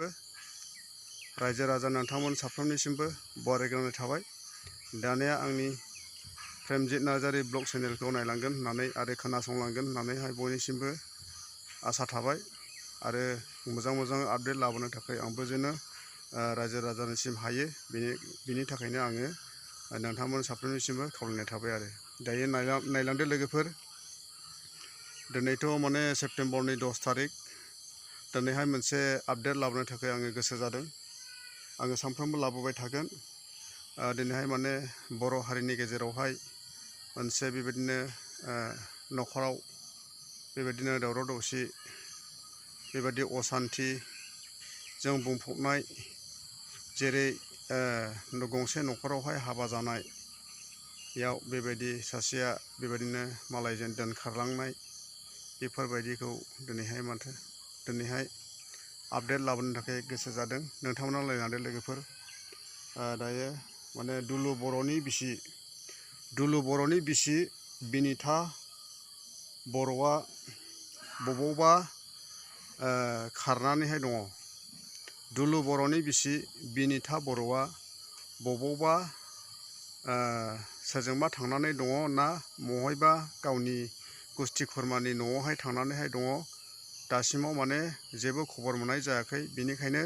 रायजो राजा नोंथांमोन साफ्रोमनिसिमबो बरायग्रोनाय थाबाय। दानिया आंनि प्रेमजित नार्जारि ब्लग चेनेलखौ नायलांगोन होननानै आरो खोनासंलांगोन होननानैहाय बयनिसिमबो आसा थाबाय आरो मोजां आपडेट लाबोनो थाखाय आंबो जेनो रायजो राजानिसिम हायो बिनि थाखायनो आङो नोंथांमोन साफ्रोमनिसिमबो खावलायनाय थाबाय आरो दायो नायलांदो लोगोफोर। दिनैथ' माने सेप्तेम्बरनि 10 तारिख। दिनैहाय मोनसे आपडेट लाबोनो थाखाय आङो गोसो जादों। आङो सानफ्रोमबो लाबोबाय थागोन। दिनैहाय माने बर' हारिनि गेजेरावहाय मोनसे बेबायदिनो न'खराव बेबायदिनो दावराव दावसि बेबायदि असान्थि जों बुंफबनाय, जेरै गंसे न'खरावहाय हाबा जानायाव बेबायदि सासेया बेबायदिनो मालायजों दोनखारलांनाय, बेफोरबायदिखौ दिनैहाय आपडेट लाबोनो थाखाय गोसो जादों। नोंथांमोना नायलांदो लोगोफोर। दायो माने दुलु बर'नि बिसि बिनिथा बर'आ बबावबा खारनानैहाय दङ। दुलु बर'नि बिसि बिनिथा बर'आ बबावबा सोरजोंबा थांनानै दङ ना बहायबा गावनि गुस्थि खुरमानि न'आवहाय थांनानैहाय दङ। दासिमाव माने जेबो खबर मोननाय जायाखै। बेनिखायनो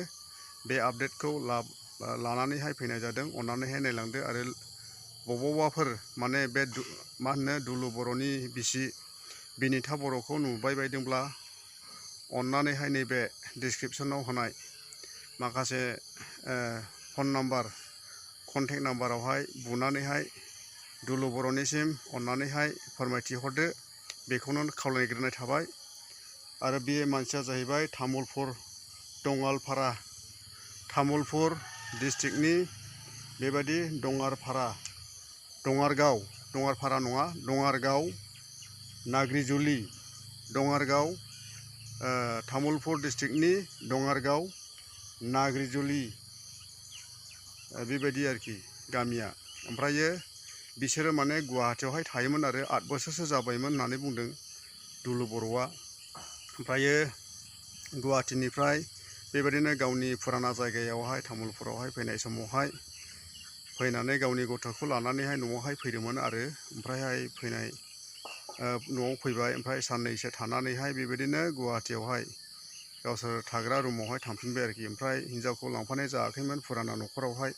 बे आपडेटखौ लानानैहाय फैनाय जादों। अन्नानैहाय नायलांदो आरो बबावबाफोर माने बे दुलु बर'नि बिसि बिनिथा बर'खौ नुबाय बायदोंब्ला अन्नानैहाय नैबे डिसक्रिपसनाव होनाय माखासे फन नाम्बार, कन्टेक्ट नाम्बारावहाय बुनानैहाय दुलु बर'निसिम अन्नानैहाय फोरमायथि हरदो। बेखौनो खावलायग्रोनाय थाबाय। आरो बे मानसिया जाहैबाय तामुलपुर डिस्ट्रिक्टनि बेबायदि दङारगाव नाग्रिजुलि तामुलपुर डिस्ट्रिक्टनि दङारगाव नाग्रिजुलि बेबायदि आरोखि गामिया। ओमफ्रायो बिसोरो माने गुवाहाटियावहाय थायोमोन आरो 8 बोसोरसो जाबायमोन होननानै बुंदों दुलु बर'आ। ओमफ्रायो गुवाहाटिनिफ्राय बेबायदिनो गावनि फुराना जायगायावहाय तामुलपुरावहाय फैनाय समावहाय फैनानै गावनि गथ'खौ लानानैहाय न'आवहाय फैदोंमोन आरो ओमफ्रायहाय न'आव फैबाय। ओमफ्राय साननैसो थानानैहाय बेबायदिनो गुवाहाटियावहाय गावसोर थाग्रा रुमावहाय थांफिनबाय आरोखि। ओमफ्राय हिन्जावखौ लांफानाय जायाखैमोन फुराना न'खरावहाय।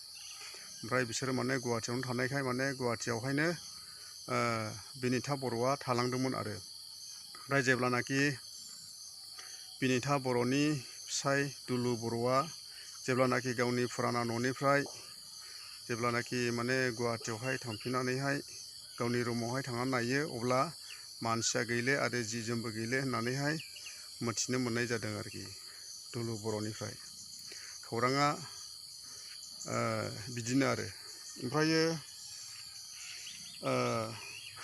ओमफ्राय बिसोरो माने गुवाहाटियावनो थानायखाय माने गुवाहाटियावहायनो बिनिथा बर'आ थालांदोंमोन आरो। ओमफ्राय जेब्लानाखि बिनिथा बर'नि फिसाय दुलु बर'आ जेब्लानाखि गावनि फुराना न'निफ्राय जेब्लानाखि माने गुवाहाटियावहाय थांफिननानैहाय गावनि रुमावहाय थांनानै नायो, अब्ला मानसिया गैले आरो जि जोमबो गैले होननानैहाय मिथिनो मोननाय जादों आरोखि दुलु बर'निफ्राय। खौराङा बिदिनो आरो। ओमफ्रायो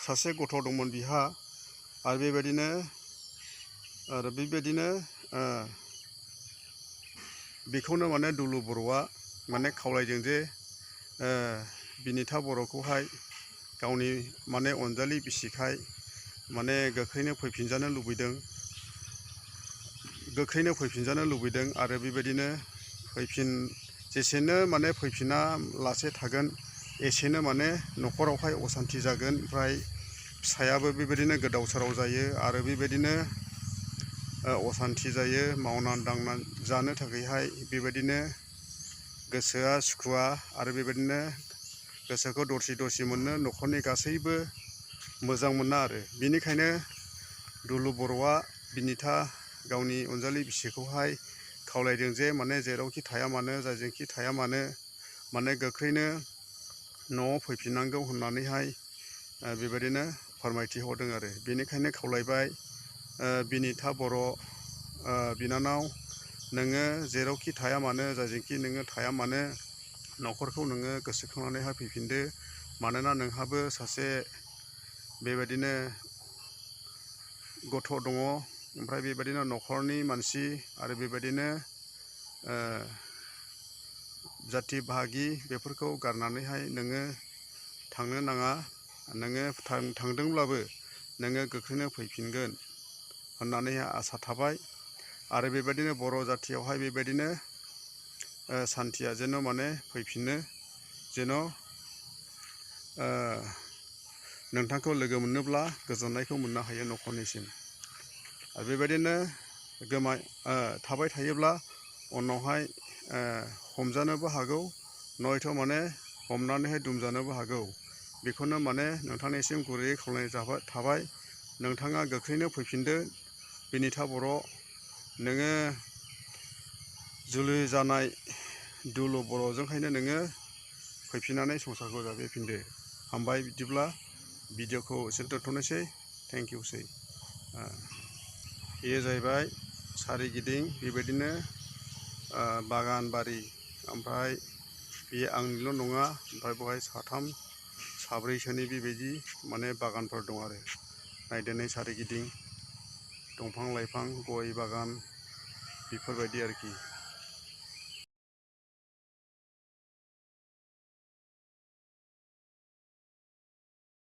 सासे गथ' दंमोन बिहा। आरो बेबायदिनो बेखौनो माने दुलु बर'आ माने खावलायदों जे बिनिथा बर'खौहाय गावनि माने अनजालि बिसिखाय माने गोख्रैनो फैफिनजानो लुबैदों आरो बेबायदिनो जेसेनो माने फैफिना लासे थागोन एसेनो माने न'खरावहाय असान्थि जागोन। ओमफ्राय फिसायाबो बेबायदिनो गोदाव सोराव जायो आरो बेबायदिनो असान्थि जायो। मावनानै दांनानै जानो थाखायहाय बेबायदिनो गोसोआ सुखुवा आरो बेबायदिनो गोसोखौ दरसि मोनो। न'खरनि गासैबो मोजां मोना आरो। बेनिखायनो दुलु बर'आ बिनिथा गावनि अनजालि बिसिखौहाय खावलायदों जे माने जेरावखि थाया मानो, जायजोंखि थाया मानो माने गोख्रैनो न'आव फैफिननांगौ होननानैहाय बेबायदिनो फोरमायथि हरदों आरो। बेनिखायनो खावलायबाय, बिनिथा बर' बिनानाव, नोङो जेरावखि थाया मानो, जायजोंखि नोङो थाया मानो न'खरखौ नोङो गोसोखांनानैहाय फैफिनदो। मानोना नोंहाबो सासे बेबायदिनो गथ' दङ। ओमफ्राय बेबायदिनो न'खरनि मानसि आरो बेबायदिनो जाथि बाहागि बेफोरखौ गारनानैहाय नोङो थांनो नाङा। नोङो थांदोंब्लाबो नोङो गोख्रैनो फैफिनगोन होननानैहाय आसा थाबाय। आरो बेबायदिनो बर' जाथियावहाय बेबायदिनो सान्थिया जेन' माने फैफिनो जेन' नोंथांखौ लोगो मोनोब्ला गोजोननायखौ मोननो हायो न'खरनिसिम। आरो बेबायदिनो थाबाय थायोब्ला उनावहाय हमजानोबो हागौ नयथ' माने हमनानैहाय दुमजानोबो हागौ। बेखौनो माने नोंथांनिसिम गुरैयै खावलायनाय थाबाय नोंथाङा गोख्रैनो फैफिनदो बिनिथा बर'। नोङो जुलि जानाय दुलु बर'जोंहायनो नोङो फैफिननानै संसारखौ जागायफिनदो। हामबाय बिदिब्ला भिडिअखौ एसे दोनथ'नोसै। थेंक इउसै। बेयो जाहैबाय सारिगिदिं बेबायदिनो बागान बारि, ओमफ्राय बेयो आंनिल' नङा, ओमफ्राय बेवहाय साथाम साब्रैसोनि बेबायदि माने बागानफोर दं आरो नायदिनै सारिगिदिं दंफां लाइफां गय बागान बेफोरबायदि आरोखि।